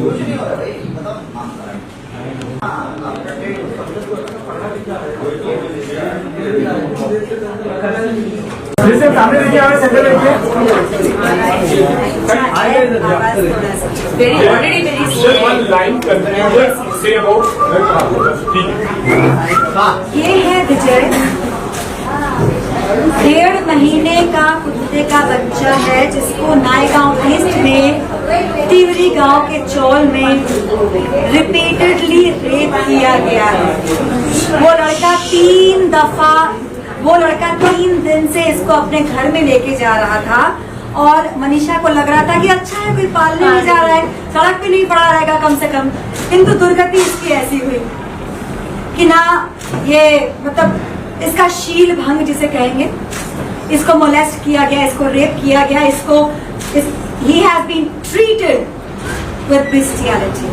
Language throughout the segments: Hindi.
ये है विजय, 1.5 महीने का कुत्ते का बच्चा है जिसको नायगांव ईस्ट में तिवरी गांव के चौल में रिपीटेडली रेप किया गया है। वो लड़का 3 दिन से इसको अपने घर में लेके जा रहा था और मनीषा को लग रहा था कि अच्छा है कोई पालने में जा रहा है, सड़क पे नहीं पड़ा रहेगा कम से कम। किंतु दुर्गति इसकी ऐसी हुई कि ना ये मतलब इसका शील भंग जिसे कहेंगे, इसको मोलेस्ट किया गया, इसको रेप किया गया, he has been treated with bestiality।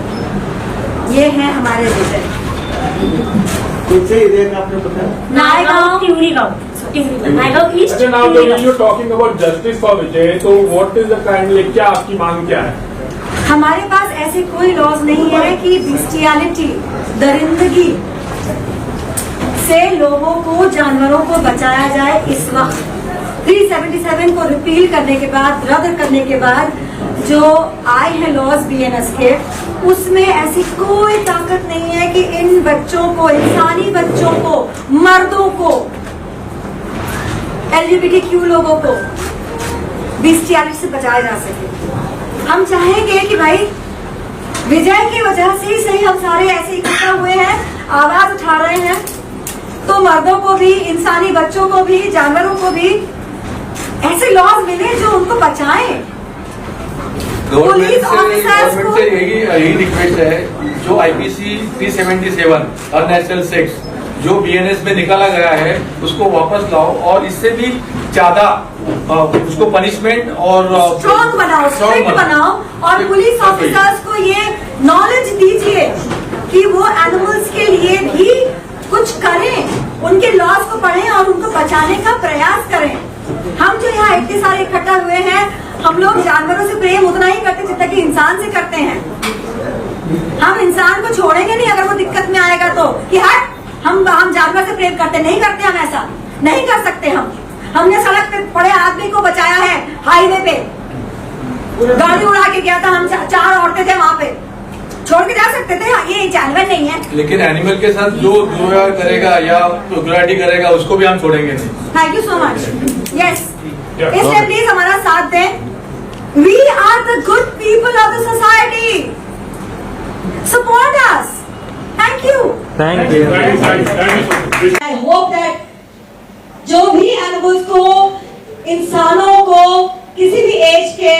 ये है हमारे विजय। नायगांव तिवरी गांव, नायगांव ईस्ट। अच्छा, now when you're talking about justice for Vijay, so what is the kind, like क्या आपकी मांग क्या है? हमारे पास ऐसे कोई लॉज नहीं है कि बिस्टियलिटी, दरिंदगी से लोगों को, जानवरों को बचाया जाए। इस वक्त 377 को रिपील करने के बाद, रद्द करने के बाद जो आए हैं लॉज बीएनएस के, उसमें ऐसी कोई ताकत नहीं है कि इन बच्चों को, इंसानी बच्चों को, मर्दों को, LGBTQ लोगों को बिस्टियलिटी से बचाया जा सके। हम चाहेंगे कि भाई विजय की वजह से ही सही हम सारे ऐसे इकट्ठा हुए हैं, आवाज उठा रहे हैं, तो मर्दों को भी, इंसानी बच्चों को भी, जानवरों को भी ऐसे लॉज मिले जो उनको बचाएं। पुलिस ऑफिसर्स को यही रिक्वेस्ट है, जो IPC 377 अननेचुरल सेक्स जो BNS में निकाला गया है उसको वापस लाओ और इससे भी ज्यादा उसको पनिशमेंट और स्ट्रॉन्ग बनाओ, स्ट्रिक्ट बनाओ और पुलिस ऑफिसर्स को ये नॉलेज दीजिए कि वो एनिमल्स के लिए भी कुछ करें, उनके लॉज को पढ़ें और उनको बचाने का प्रयास करें। हम जो यहाँ इतने सारे इकट्ठा हुए हैं, हम लोग जानवरों से प्रेम उतना ही करते जितना कि इंसान से करते हैं। हम इंसान को छोड़ेंगे नहीं अगर वो दिक्कत में आएगा तो, कि हट हम जानवर से प्रेम करते नहीं करते, हम ऐसा नहीं कर सकते। हमने सड़क पे पड़े आदमी को बचाया है, हाईवे पे गाड़ी उड़ा के गया था, हम 4 औरतें थे वहाँ पे, छोड़ के जा सकते थे, ये जानवर नहीं है। लेकिन एनिमल के साथ जो दुर्व्यवहार करेगा या क्रूरता करेगा उसको भी हम छोड़ेंगे नहीं। Thank you so much. Yes, इसलिए प्लीज हमारा साथ दें। We are the good people of the society, support us. Thank you. I hope that जो भी एनिमल्स को, इंसानों को किसी भी एज के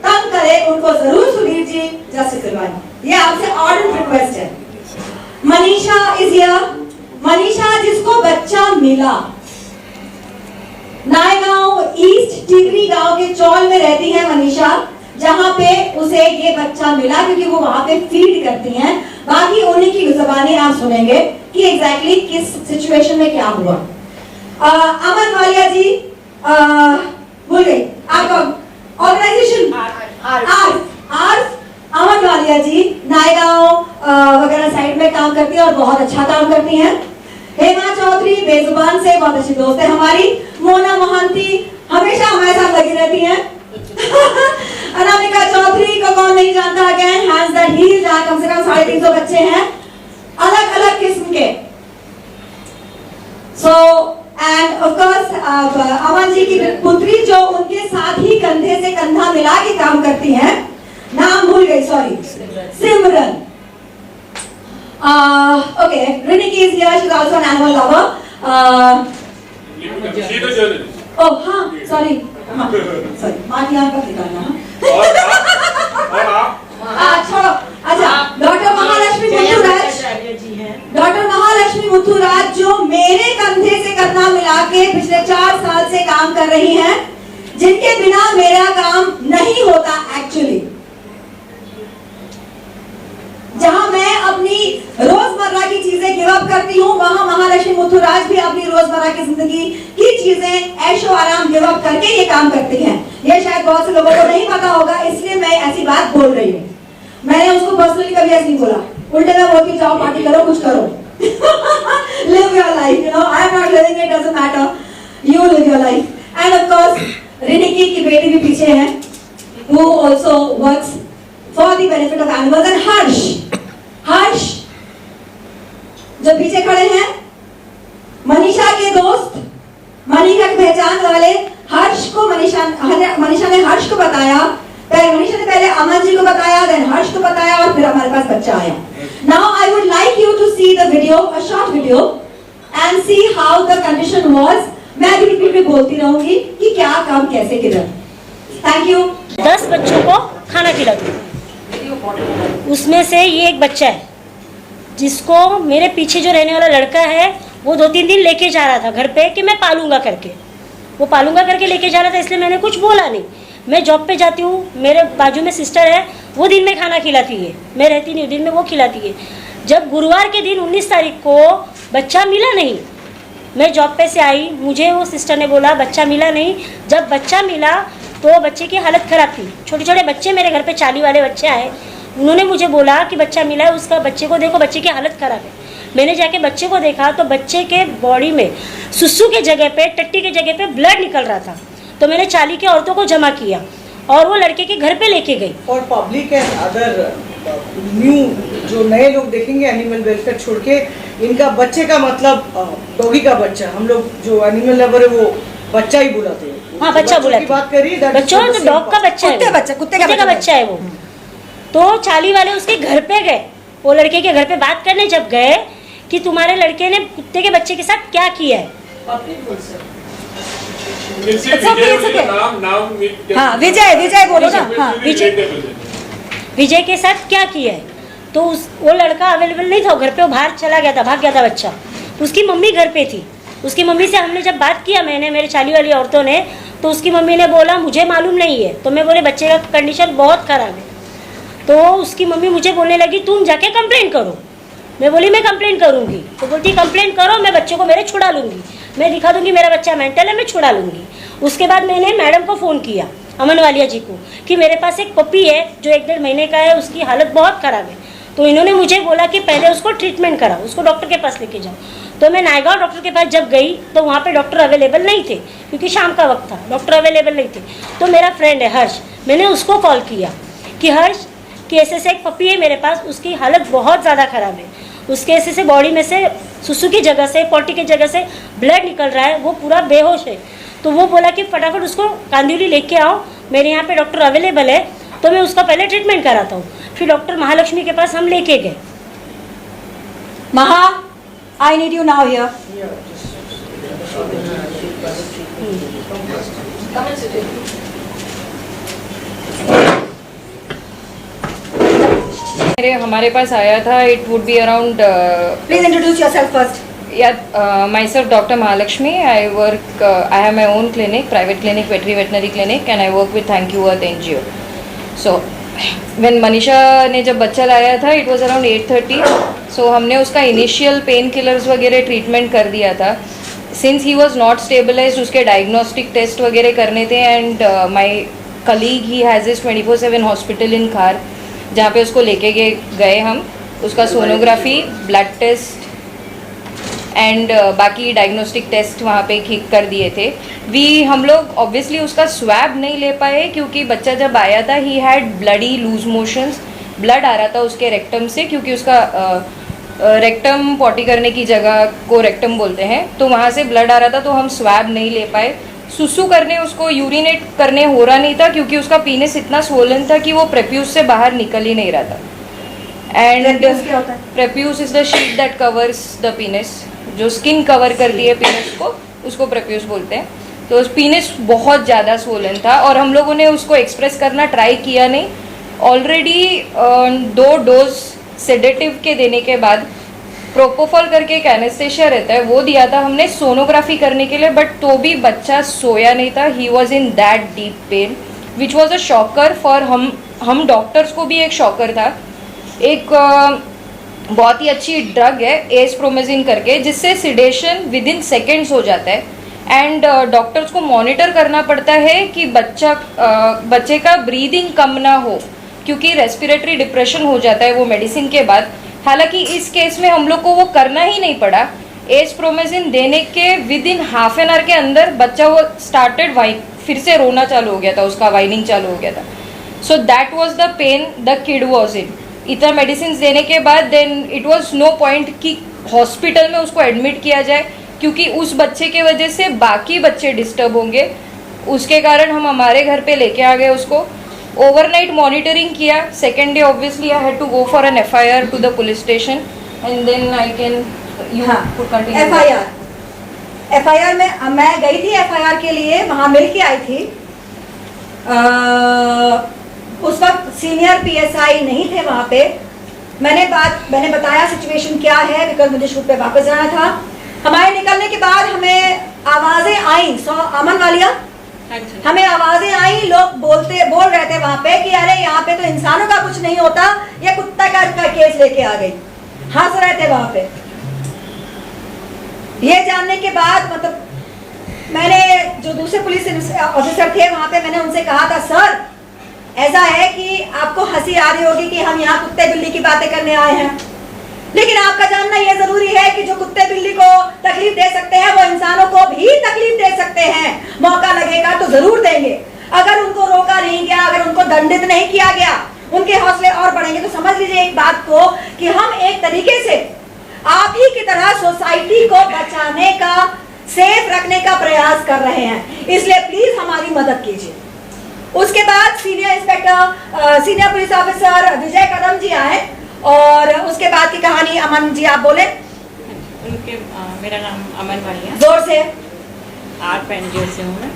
तंग करे उनको जरूर सुधीर जी जस्टिस दिलवाएं। ये आपसे ऑर्डर रिक्वेस्ट है। Manisha is here. मनीषा जिसको बच्चा मिला, नायगांव ईस्ट टिकरी गांव के चौल में रहती है मनीषा, जहां पे उसे ये बच्चा मिला क्योंकि वो वहां पे फीड करती हैं। बाकी उन्हीं की जुबानी आप सुनेंगे कि एग्जैक्टली किस सिचुएशन में क्या हुआ। अमन वालिया जी, भूल गई आपका ऑर्गेनाइजेशन आर्स। अमन वालिया जी नायगांव वगैरह साइड में काम करती है और बहुत अच्छा काम करती हैं। हेमा चौधरी बेजुबान से बहुत अच्छी दोस्त है हमारी। मोना मोहंती हमेशा हमारे साथ लगी रहती हैं। अनामिका चौधरी को कौन नहीं जानता, अगेन हैंड्स दैट हील, जहां कम से कम 350 बच्चे हैं अलग अलग किस्म के। So end of course Aman ji की पुत्री जो उनके साथ ही कंधे से कंधा मिला के काम करती हैं, नाम भूल गई, sorry, Simran. Okay, Riniki is here. She's also an animal lover. She's a journalist. Oh, हाँ, sorry. Sorry, माँ यहाँ पर निकालना। छोड़ो। अच्छा, डॉक्टर महालक्ष्मी मुथुराज। डॉक्टर महालक्ष्मी मुथुराज जो मेरे कंधे से कंधा मिला के पिछले 4 साल से काम कर रही हैं, जिनके बिना मेरा काम नहीं होता एक्चुअली। जहां मैं अपनी रोजमर्रा की चीजें गिव अप करती हूँ, वहां महालक्ष्मी मुथुराज भी अपनी रोजमर्रा की जिंदगी की चीजें ऐशो आराम गिव अप करके ये काम करती हैं। ये शायद बहुत से लोगों को नहीं पता होगा, इसलिए मैं ऐसी बात बोल रही हूँ। मैंने उसको सीरियस नहीं बोला, उल्टे में बोल के जाओ पार्टी करो, कुछ करो। Live your life, you know. I am not living it, doesn't matter. You live your life. And of course, Riniki की बेटी भी पीछे है, who also works for the benefit of animals. And हर्ष जो पीछे खड़े हैं, मनीषा के दोस्त, मनीषा की पहचान वाले हर्ष को मनीषा ने हर्ष को बताया, मनीषा ने पहले अमन जी को बताया, देन हर्ष को बताया, और फिर हमारे पास बच्चा आया। Now I would like you to see the video, a short video, and see how the condition was. मैं भी रिपीट में बोलती रहूंगी कि क्या काम कैसे किधर। Thank you. 10 बच्चों को खाना खिलाती हूँ, उसमें से ये एक बच्चा है जिसको मेरे पीछे जो रहने वाला लड़का है वो 2-3 दिन लेके जा रहा था घर पे कि मैं पालूंगा करके, वो पालूंगा करके लेके जा रहा था, इसलिए मैंने कुछ बोला नहीं। मैं जॉब पे जाती हूँ, मेरे बाजू में सिस्टर है, वो दिन में खाना खिलाती है, मैं रहती नहीं, दिन में वो खिलाती है। जब गुरुवार के दिन 19 तारीख को बच्चा मिला नहीं, मैं जॉब पे से आई, मुझे वो सिस्टर ने बोला बच्चा मिला नहीं। जब बच्चा मिला तो बच्चे की हालत ख़राब थी, छोटे छोटे बच्चे मेरे घर पे 40 वाले बच्चे आए, उन्होंने मुझे बोला कि बच्चा मिला है, उसका बच्चे को देखो, बच्चे की हालत ख़राब है। मैंने जाके बच्चे को देखा तो बच्चे के बॉडी में सुसु के जगह पे, टट्टी के जगह पे ब्लड निकल रहा था। तो मैंने 40 की औरतों को जमा किया और वो लड़के के घर पे लेके गई। और पब्लिक एंड अदर न्यू जो नए लोग देखेंगे एनिमल वेलफेयर छोड़ के, इनका बच्चे का मतलब डॉगी का बच्चा, हम लोग जो एनिमल लवर है वो बच्चा ही बुलाते हैं। हाँ, बच्चा बुलाते हैं। बात करी बच्चों तो डॉग का बच्चा है, कुत्ते का बच्चा है वो। तो 40 वाले उसके घर पे गए, वो लड़के के घर पे बात करने जब गए कि तुम्हारे लड़के ने कुत्ते के बच्चे के साथ क्या किया है। हाँ, विजय बोलो ना। हाँ, विजय के साथ क्या किया है। तो वो लड़का अवेलेबल नहीं था घर पे, वो बाहर चला गया था, भाग गया था बच्चा। उसकी मम्मी घर पे थी, उसकी मम्मी से हमने जब बात किया, मैंने, मेरे 40 वाली औरतों ने, तो उसकी मम्मी ने बोला मुझे मालूम नहीं है। तो मैं बोले बच्चे का कंडीशन बहुत ख़राब है। तो उसकी मम्मी मुझे बोलने लगी तुम जाके कंप्लेंट करो। मैं बोली मैं कंप्लेंट करूँगी। तो बोलती कंप्लेंट करो, मैं बच्चे को मेरे छुड़ा लूँगी, मैं दिखा दूँगी मेरा बच्चा मेंटल है, मैं छुड़ा लूँगी। उसके बाद मैंने मैडम को फ़ोन किया, अमन वालिया जी को, कि मेरे पास एक पपी है जो 1-1.5 महीने का है, उसकी हालत बहुत ख़राब है। तो इन्होंने मुझे बोला कि पहले उसको ट्रीटमेंट कराओ, उसको डॉक्टर के पास लेके जाओ। तो मैं नायगांव डॉक्टर के पास जब गई तो वहाँ पे डॉक्टर अवेलेबल नहीं थे, क्योंकि शाम का वक्त था, डॉक्टर अवेलेबल नहीं थे। तो मेरा फ्रेंड है हर्ष, मैंने उसको कॉल किया कि हर्ष कि ऐसे एक पपी है मेरे पास, उसकी हालत बहुत ज़्यादा ख़राब है, उसके ऐसे बॉडी में से सुसु की जगह से, पोटी की जगह से ब्लड निकल रहा है, वो पूरा बेहोश है। तो वो बोला कि फटाफट उसको कांदिवली लेके आओ, मेरे यहाँ पे डॉक्टर अवेलेबल है, तो मैं उसका पहले ट्रीटमेंट कराता हूँ। फिर डॉक्टर महालक्ष्मी के पास हम लेके गए। महा, I need you now here. हमारे पास आया था, it would be around please introduce yourself first. myself Dr. Mahalakshmi. I have my own clinic, private clinic, veterinary clinic, and I work with Thank You Earth NGO. So when Manisha ने जब बच्चा लाया था, it was around 8:30. So हमने उसका initial pain killers वगैरह treatment कर दिया था. Since he was not stabilized, उसके diagnostic test वगैरह करने थे, and my colleague he has his 24/7 hospital in Khar, जहाँ पे उसको लेके गए हम, उसका सोनोग्राफी, ब्लड टेस्ट एंड बाकी डायग्नोस्टिक टेस्ट वहाँ पे कर दिए थे। हम लोग ऑब्वियसली उसका स्वैब नहीं ले पाए, क्योंकि बच्चा जब आया था he had bloody loose motions, blood आ रहा था उसके रेक्टम से, क्योंकि उसका रेक्टम पॉटी करने की जगह को रेक्टम बोलते हैं, तो वहाँ से ब्लड आ रहा था, तो हम स्वैब नहीं ले पाए। सुसु करने उसको यूरिनेट करने हो रहा नहीं था, क्योंकि उसका पीनिस इतना स्वोलन था कि वो प्रेप्यूस से बाहर निकल ही नहीं रहा था। And prepuce is the sheet that covers the penis, जो स्किन कवर करती है पीनिस को, उसको प्रेप्यूस बोलते हैं। तो उस पीनिस बहुत ज़्यादा स्वोलन था और हम लोगों ने उसको एक्सप्रेस करना ट्राई किया नहीं। ऑलरेडी 2 डोज सेडेटिव के देने के बाद प्रोपोफॉल करके एक एनेस्थेशिया रहता है, वो दिया था हमने सोनोग्राफी करने के लिए, बट तो भी बच्चा सोया नहीं था। He was in that deep pain which was a shocker for हम डॉक्टर्स को भी एक शॉकर था। एक बहुत ही अच्छी ड्रग है एस्प्रोमेजिन करके, जिससे सिडेशन विद इन सेकेंड्स हो जाता है, एंड डॉक्टर्स को मॉनिटर करना पड़ता है कि बच्चे का ब्रीदिंग कम ना हो, क्योंकि रेस्पिरेटरी डिप्रेशन हो जाता है वो मेडिसिन के बाद। हालांकि इस केस में हम लोग को वो करना ही नहीं पड़ा। एस्ट्रोमेजिन देने के with in half an hour के अंदर बच्चा वो स्टार्टेड फिर से रोना चालू हो गया था, उसका वाइनिंग चालू हो गया था। So that was the pain the kid was in. इतना मेडिसिन देने के बाद then it was no point कि हॉस्पिटल में उसको एडमिट किया जाए, क्योंकि उस बच्चे के वजह से बाकी बच्चे डिस्टर्ब होंगे। उसके कारण हम हमारे घर पे लेके आ गए उसको, ओवरनाइट मॉनिटरिंग किया। Second day obviously I had to go for an FIR to the police station and then I can you continue. FIR में मैं गई थी FIR के लिए, वहां मिल के आई थी। उस वक्त सीनियर PSI नहीं थे वहां पे। मैंने बताया सिचुएशन क्या है, बिकॉज मुझे शूट पे वापस जाना था। हमारे निकलने के बाद हमें आवाजें आई, अमन वालिया, हमें आवाजें आई, लोग बोल रहे थे वहां पे कि अरे यहाँ पे तो इंसानों का कुछ नहीं होता, ये कुत्ता का केस लेके आ गई, हंस रहे थे वहां पे। ये जानने के बाद मतलब मैंने जो दूसरे पुलिस ऑफिसर थे वहां पे, मैंने उनसे कहा था सर ऐसा है कि आपको हंसी आ रही होगी कि हम यहाँ कुत्ते बिल्ली की बातें करने आए हैं, लेकिन आपका जानना यह जरूरी है कि जो कुत्ते बिल्ली को तकलीफ दे सकते हैं वो इंसानों को भी तकलीफ दे सकते हैं। मौका लगेगा तो जरूर देंगे। अगर उनको रोका नहीं गया, अगर उनको दंडित नहीं किया गया, उनके हौसले और बढ़ेंगे। तो समझ लीजिए एक बात को कि हम एक तरीके से आप ही की तरह सोसाइटी को बचाने का, सेफ रखने का प्रयास कर रहे हैं, इसलिए प्लीज हमारी मदद कीजिए। उसके बाद सीनियर पुलिस ऑफिसर विजय कदम जी आए और उसके बाद की कहानी अमन जी आप बोले। मेरा नाम अमन वालिया, जोर से। NGO से हूँ मैं।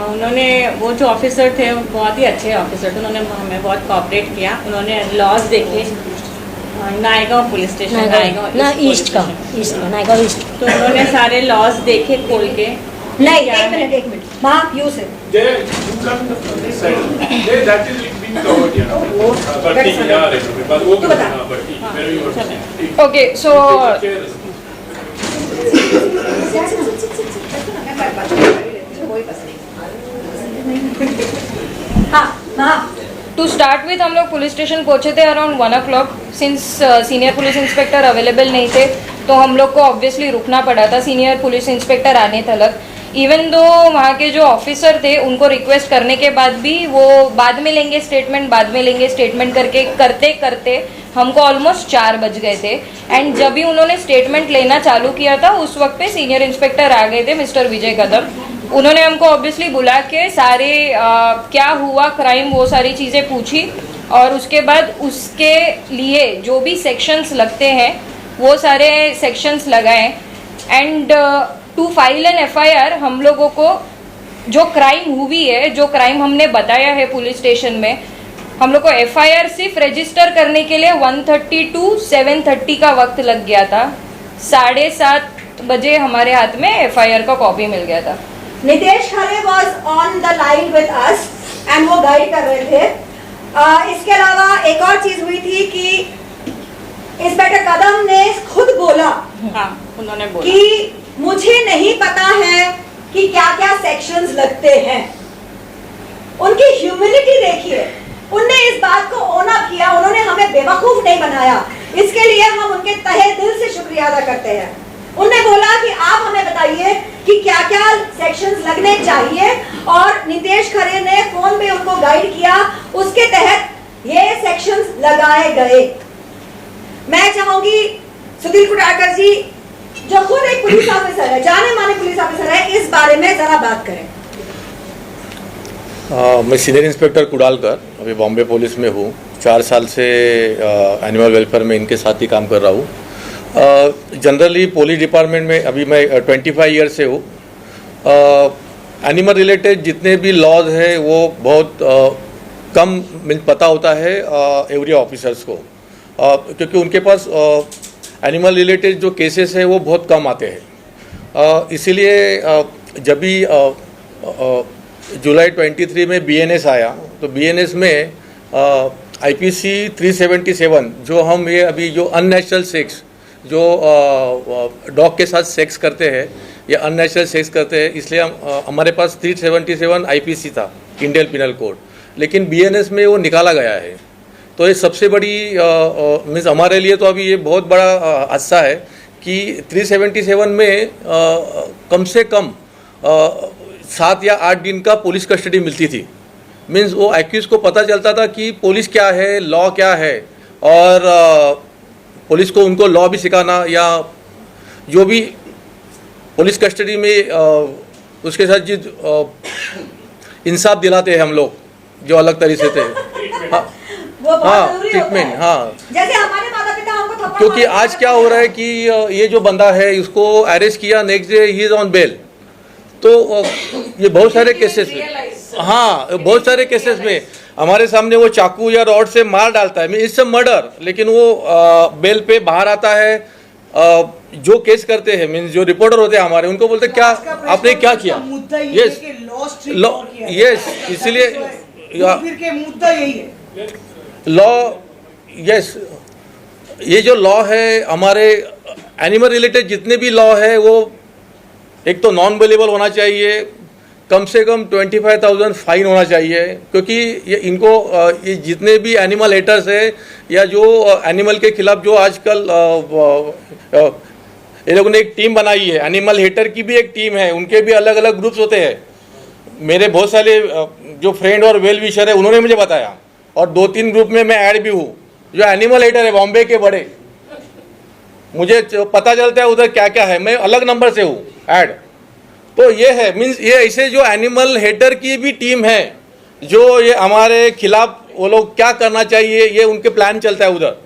उन्होंने, वो जो ऑफिसर थे बहुत ही अच्छे ऑफिसर थे, उन्होंने हमें बहुत कोऑपरेट किया। उन्होंने लॉज देखे, Naigaon police station, Naigaon east का, नायगांव ईस्ट। तो उन्होंने सारे लॉज देखे खोल के। नहीं, एक मिनट माँ यू से okay so to start with हम लोग पुलिस स्टेशन पहुंचे थे around 1 o'clock। Since senior police inspector available नहीं थे तो हम लोग को ऑब्वियसली रुकना पड़ा था सीनियर पुलिस इंस्पेक्टर आने तक। इवन दो वहाँ के जो ऑफिसर थे उनको रिक्वेस्ट करने के बाद भी वो बाद में लेंगे स्टेटमेंट करके करते करते हमको ऑलमोस्ट 4 बज गए थे। एंड जब भी उन्होंने स्टेटमेंट लेना चालू किया था उस वक्त पे सीनियर इंस्पेक्टर आ गए थे, मिस्टर विजय कदम। उन्होंने हमको ऑब्वियसली बुला के सारे क्या हुआ क्राइम वो सारी चीज़ें पूछी और उसके बाद उसके लिए जो भी सेक्शंस लगते हैं वो सारे सेक्शंस लगाए। And to file an FIR हम लोगों को जो क्राइम हुई है, जो क्राइम हमने बताया है पुलिस स्टेशन में, हम लोग को FIR सिर्फ रजिस्टर करने के लिए 1:30 to 7:30 का वक्त लग गया था। 7:30 बजे हमारे हाथ में FIR का कॉपी मिल गया था। Nitesh Khare was on the line with us and वो गाइड कर रहे थे। इसके अलावा एक और चीज हुई थी कि इंस्पेक्टर कदम ने खुद बोला, उन्होंने बोला कि मुझे नहीं पता है कि क्या क्या सेक्शंस लगते हैं। उनकी ह्यूमिलिटी देखिए, उनने इस बात को ओन अप किया, उन्होंने हमें बेवकूफ नहीं बनाया। इसके लिए हम उनके तहे दिल से शुक्रिया अदा करते हैं। उन्होंने बोला कि आप हमें बताइए कि क्या क्या सेक्शंस लगने चाहिए और नितेश खरे ने फोन पे उनको गाइड किया, उसके तहत ये सेक्शंस लगाए गए। मैं चाहूंगी सुधीर कुटारकर जी जो खुद एक पुलिस ऑफिसर है, जाने माने पुलिस ऑफिसर है, इस बारे में जरा बात करें। मैं सीनियर इंस्पेक्टर कुडालकर, अभी बॉम्बे पुलिस में हूँ। 4 साल से एनिमल वेलफेयर में इनके साथ ही काम कर रहा हूँ। जनरली पुलिस डिपार्टमेंट में अभी मैं 25 ईयर से हूँ। एनिमल रिलेटेड जितने भी लॉज हैं वो बहुत कम पता होता है एवरी ऑफिसर्स को, क्योंकि उनके पास एनिमल रिलेटेड जो केसेस हैं वो बहुत कम आते हैं। इसीलिए जब भी जुलाई 23 में BNS आया तो BNS में IPC 377 जो हम ये अभी जो अननेचुरल सेक्स जो डॉग के साथ सेक्स करते हैं या अननेचुरल सेक्स करते हैं, इसलिए हमारे पास 377 IPC था, इंडियन पिनल कोड। लेकिन BNS में वो निकाला गया है। तो ये सबसे बड़ी मीन्स हमारे लिए तो अभी ये बहुत बड़ा हादसा है कि 377 में कम से कम 7 या 8 दिन का पुलिस कस्टडी मिलती थी। मीन्स वो एक्यूज को पता चलता था कि पुलिस क्या है, लॉ क्या है, और पुलिस को उनको लॉ भी सिखाना या जो भी पुलिस कस्टडी में उसके साथ जो इंसाफ दिलाते हैं हम लोग, जो अलग तरीके से थे। वो बहुत हाँ, जरूरी होता ट्रीटमेंट, है। हाँ। जैसे हमारे माता पिता हमको थप्पड़ क्योंकि मारते आज थे, क्या हो रहा है कि ये जो बंदा है इसको अरेस्ट किया, next day he is on bail. तो ये बहुत सारे केसेस में, हाँ, बहुत सारे केसेस में हमारे सामने वो चाकू या रॉड से मार डालता है, इट्स अ मर्डर, लेकिन वो बेल पे बाहर आता है। जो केस करते हैं मीन्स जो रिपोर्टर होते हैं हमारे, उनको बोलते क्या आपने क्या किया। यस, यस, इसलिए फिर के मुद्दा यही है लॉ, यस, ये जो लॉ है हमारे एनिमल रिलेटेड जितने भी लॉ है वो एक तो नॉन अवेलेबल होना चाहिए, कम से कम 25,000 फाइन होना चाहिए, क्योंकि ये इनको ये जितने भी एनिमल हेटर्स है या जो एनिमल के खिलाफ जो आजकल ये लोगों ने एक टीम बनाई है, एनिमल हेटर की भी एक टीम है, उनके भी अलग अलग ग्रुप्स होते हैं। मेरे बहुत सारे जो फ्रेंड और वेल विशर है उन्होंने मुझे बताया, और 2-3 ग्रुप में मैं ऐड भी हूँ जो एनिमल हेटर है बॉम्बे के बड़े, मुझे पता चलता है उधर क्या क्या है, मैं अलग नंबर से हूँ ऐड। तो ये है मीन्स ये ऐसे जो एनिमल हेटर की भी टीम है जो ये हमारे खिलाफ वो लोग क्या करना चाहिए ये उनके प्लान चलता है उधर।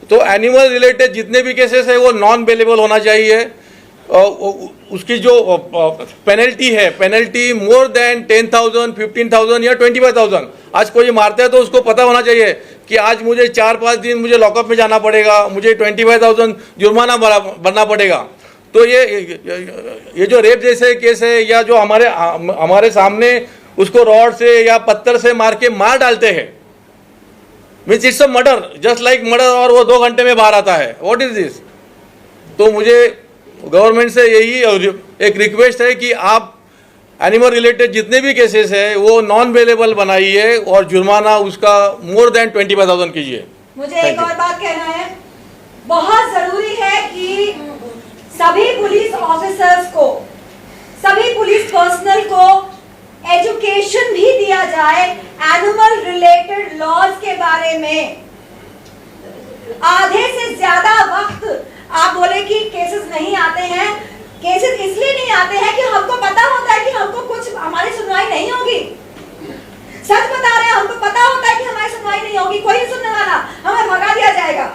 तो एनिमल रिलेटेड जितने भी केसेस है वो नॉन बेलेबल होना चाहिए। उसकी जो पेनल्टी है, पेनल्टी मोर देन 10,000, 15,000 या 25,000। आज कोई मारता है तो उसको पता होना चाहिए कि आज मुझे 4-5 दिन मुझे लॉकअप में जाना पड़ेगा, मुझे 25,000 जुर्माना भरना पड़ेगा। तो ये जो रेप जैसे केस है या जो हमारे सामने उसको रॉड से या पत्थर से मार के मार डालते हैं, means it's a murder, just like murder, और वो 2 घंटे में बाहर आता है। What is this? तो मुझे गवर्नमेंट से यही एक रिक्वेस्ट है कि आप एनिमल रिलेटेड जितने भी केसेस है वो नॉन अवेलेबल बनाइए और जुर्माना उसका मोर देन 25,000 कीजिए। मुझे एक और बात कहना है, बहुत जरूरी है कि सभी पुलिस ऑफिसर्स को, सभी पुलिस पर्सनल को एजुकेशन भी दिया जाए एनिमल रिलेटेड लॉज के बारे में। आधे से ज्यादा वक्त आप बोले कि केसेस नहीं आते हैं, केसेस इसलिए नहीं आते हैं कि हमको पता होता है कि हमको कुछ हमारी सुनवाई नहीं होगी। सच बता रहे हैं, हमको पता होता है कि हमारी सुनवाई नहीं होगी, कोई नहीं सुनने वाला, हमें भगा दिया जाएगा,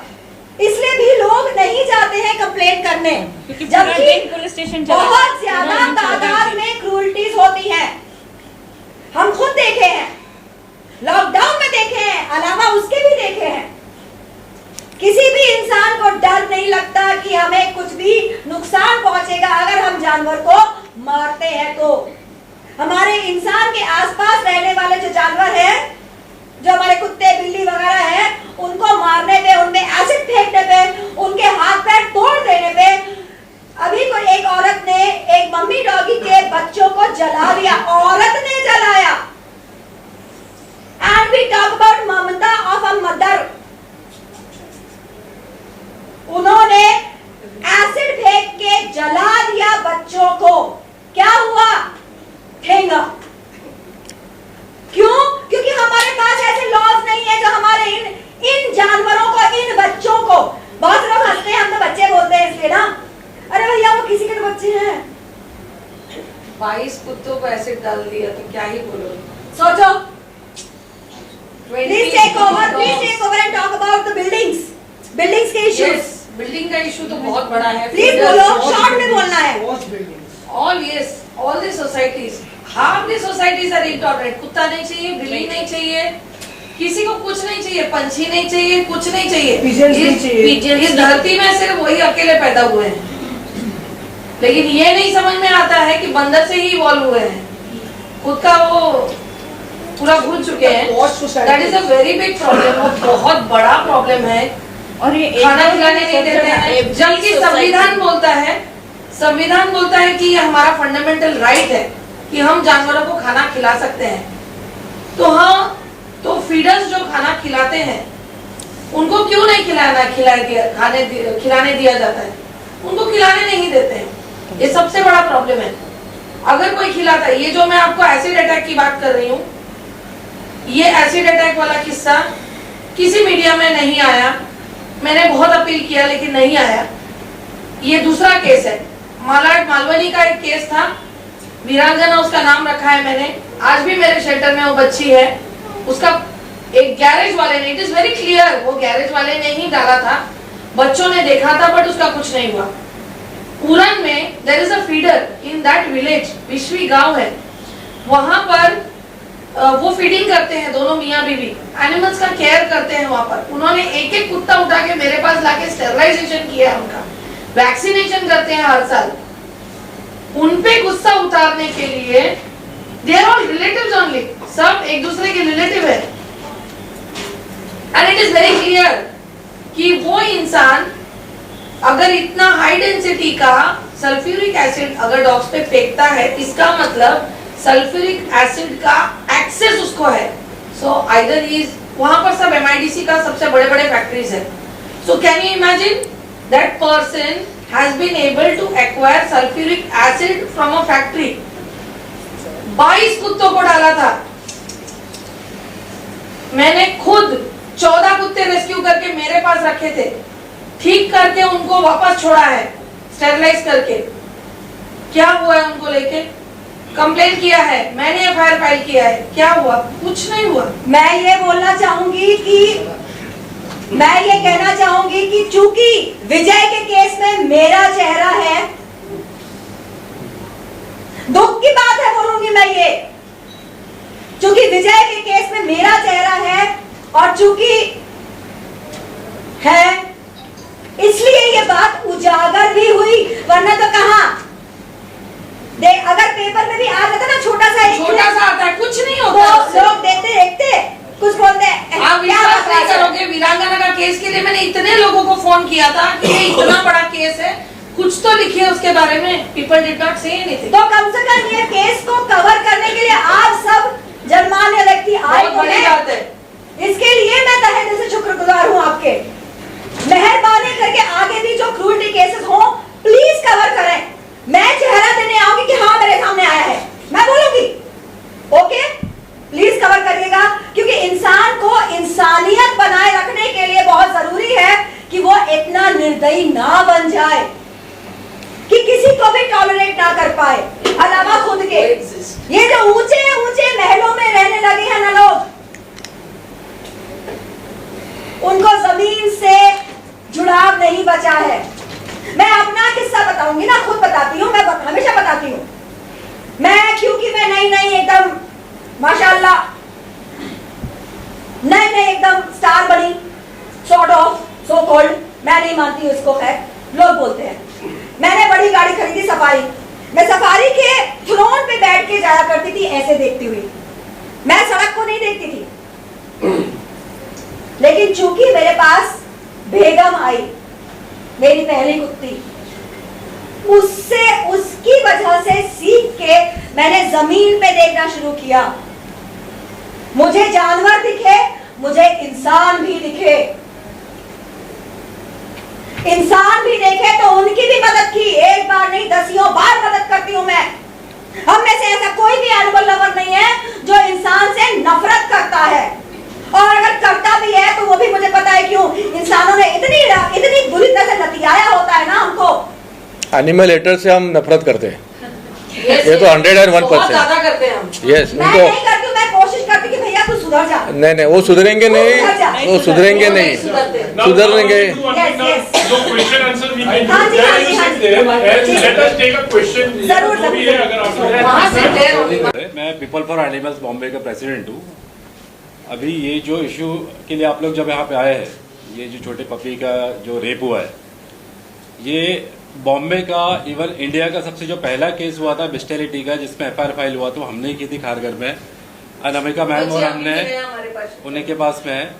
इसलिए भी लोग नहीं जाते हैं कंप्लेंट करने। जबकि पुलिस स्टेशन बहुत ज्यादा तादाद में क्रूरटीज होती है, हम खुद देखे हैं, लॉकडाउन में देखे हैं, अलावा उसके भी देखे हैं। किसी भी इंसान को डर नहीं लगता कि हमें कुछ भी नुकसान पहुंचेगा अगर हम जानवर को मारते हैं। तो हमारे इंसान के आसपास रहने वाले जो जानवर हैं, जो हमारे कुत्ते बिल्ली वगैरह हैं, उनको मारने पे, उनमें एसिड फेंकने पे, उनके हाथ पैर तोड़ देने पे, अभी कोई एक औरत ने एक मम्मी डॉगी के बच्चों को जला दिया, औरत ने जलाया। And we talk about mamta of a mother. उन्होंने एसिड फेंक के जला दिया बच्चों को, क्या हुआ? ठेंगा। क्यों? क्योंकि हमारे पास ऐसे लॉज नहीं है जो हमारे इन जानवरों को, इन बच्चों को, बहुत लोग हंसते हैं, हम तो बच्चे बोलते हैं इसलिए ना, अरे भैया वो किसी के तो बच्चे हैं। 22 कुत्तों को एसिड डाल दिया तो क्या ही बोलो। सोचो, please take over and talk about the buildings के इश्यूज। बिल्डिंग का इशू तो बहुत बड़ा है। प्लीज बोलो, शॉर्ट में बोलना है। All the societies, half the societies are intolerant. कुत्ता नहीं चाहिए, बिल्ली नहीं चाहिए, किसी को कुछ नहीं चाहिए, पंछी नहीं चाहिए, कुछ नहीं चाहिए, इस धरती में सिर्फ वही अकेले पैदा हुए हैं। लेकिन ये नहीं समझ में आता है कि बंदर से ही इवॉल्व हुए हैं, खुद का वो पूरा भूल चुके हैं। That is a very big problem, बहुत बड़ा प्रॉब्लम है। और ये खाना खिलाने नहीं देते हैं, जबकि संविधान बोलता है कि ये हमारा फंडामेंटल राइट है कि हम जानवरों को खाना खिला सकते हैं। तो हाँ, तो फीडर्स जो खाना खिलाते हैं उनको क्यों नहीं खिलाने दिया जाता है? उनको खिलाने नहीं देते हैं। ये सबसे बड़ा प्रॉब्लम है। अगर कोई खिलाता है, ये जो मैं आपको एसिड अटैक की बात कर रही हूँ, ये एसिड अटैक वाला किस्सा किसी मीडिया में नहीं आया। मैंने बहुत अपील किया लेकिन नहीं आया। ये दूसरा केस है। मालाड मालवनी का एक केस था, वीरांगना उसका नाम रखा है मैंने। आज भी मेरे शेल्टर में वो बच्ची है। उसका एक गैरेज वाले ने, इट इज वेरी क्लियर, वो गैरेज वाले ने ही डाला था। बच्चों ने देखा था बट उसका कुछ नहीं हुआ। पूरन में there is a feeder in that village, विश्वी गांव है, वहां पर वो फीडिंग करते हैं दोनों मियाँ बीवी, एनिमल्स का केयर करते हैं वहां पर। उन्होंने एक एक कुत्ता उठा के मेरे पास लाके स्टेरलाइजेशन किया है, उनका वैक्सीनेशन करते हैं हर साल। उन पे गुस्सा उतारने के लिए they are all relatives only, सब एक दूसरे के रिलेटिव है। And it is very clear कि वो इंसान अगर इतना हाई डेंसिटी का सल्फ्यूरिक एसिड अगर डॉग्स पे फेंकता है, इसका मतलब सल्फ्यूरिक एसिड का एक्सेस उसको है। सो आइदर इज, वहां पर सब MIDC का सबसे बड़े बड़े फैक्ट्रीज है। So can you imagine that person has been able to acquire sulphuric acid from a factory. 22 कुत्तों को डाला था। मैंने खुद 14 कुत्ते रेस्क्यू करके मेरे पास रखे थे, ठीक करके उनको वापस छोड़ा है स्टेरलाइज करके। क्या हुआ है उनको लेके? कंप्लेन किया है, मैंने FIR फाइल किया है। क्या हुआ? कुछ नहीं हुआ। मैं ये बोलना चाहूंगी कि मैं ये कहना चाहूंगी कि चूंकि विजय के केस में मेरा चेहरा है, दुख की बात है बोलूंगी मैं ये, चूंकि विजय के केस में मेरा चेहरा है और चूंकि है इसलिए ये बात उजागर भी हुई, वरना तो कहां देख, अगर पेपर में भी आ जाता ना छोटा सा आता है, कुछ नहीं होता। तो लोग देखते कुछ बोलते हैं। आप विश्वास नहीं करोगे, वीरांगना का केस के लिए मैंने इतने लोगों को फोन किया था कि ये इतना बड़ा केस है, कुछ तो लिखिए उसके बारे में। People did not say anything. तो कम से कम ये केस को कवर करने के लिए आप सब जनमान्य व्यक्ति आए बड़ी बात है। इसके लिए मैं तहे दिल से शुक्रगुजार हूँ आपके। मेहरबानी करके आगे भी जो क्रूरटी केसेस हो प्लीज कवर करें। मैं चेहरा देने आऊंगी कि हाँ मेरे सामने आया है, मैं बोलूंगी ओके, प्लीज कवर करिएगा, क्योंकि इंसान को इंसानियत बनाए रखने के लिए बहुत जरूरी है कि वो इतना निर्दयी ना बन जाए कि किसी को भी टॉलरेट ना कर पाए अलावा खुद के। ये जो ऊंचे ऊंचे महलों में रहने लगे हैं ना लोग, उनको जमीन से जुड़ाव नहीं बचा है। मैं अपना किस्सा बताऊंगी ना, खुद बताती हूँ, मैं हमेशा बताती हूँ। मैं क्योंकि मैं नई एकदम माशाल्लाह नई एकदम स्टार बनी, सॉर्ट ऑफ सो कॉल्ड, मैं नहीं मानती उसको, खैर लोग बोलते हैं। मैंने बड़ी गाड़ी खरीदी सफारी, मैं सफारी के थ्रोन पे बैठ के जाया करती थी ऐसे देखती हुई, मैं सड़क को नहीं देखती थी। लेकिन चूंकि मेरे पास बेगम आई, मेरी पहली कुत्ती, उससे उसकी वजह से सीख के मैंने जमीन पे देखना शुरू किया। मुझे जानवर दिखे, मुझे इंसान भी दिखे, इंसान भी देखे तो उनकी भी मदद की। एक बार नहीं 10 बार मदद करती हूँ मैं। हम में से ऐसा कोई भी एनिमल लवर नहीं है जो इंसान से नफरत करता है, और अगर करता भी है तो वो भी मुझे पता है क्यों। इंसानों ने इतनी बुरी तरह से लतियाया होता है ना हमको। एनिमल हेटर से हम नफरत करते हैं, ये तो 101%। बहुत ज्यादा करते हैं हम। यस, मैं उनको नहीं करती हूँ, मैं कोशिश करती कि भैया तू सुधर जा। नहीं, वो सुधरेंगे नहीं, वो सुधरेंगे नहीं, सुधरेंगे। जो क्वेश्चन आंसर भी नहीं हाँ जी, हाँ जी, हाँ जी। Let us take a question. जरूर, जो भी है, अगर वहाँ से आप clear होगी। मैं पीपल फॉर एनिमल्स बॉम्बे का प्रेसिडेंट हूँ। अभी ये जो इशू के लिए आप लोग जब यहाँ पे आए हैं, ये जो छोटे पपी का जो रेप हुआ है, ये बॉम्बे का, इवन इंडिया का सबसे जो पहला केस हुआ था बिस्टेलिटी का, जिसमें FIR फाइल हुआ, तो हमने की थी खारघर में, अनामिका मैम और हमने उन्हीं के पास में है।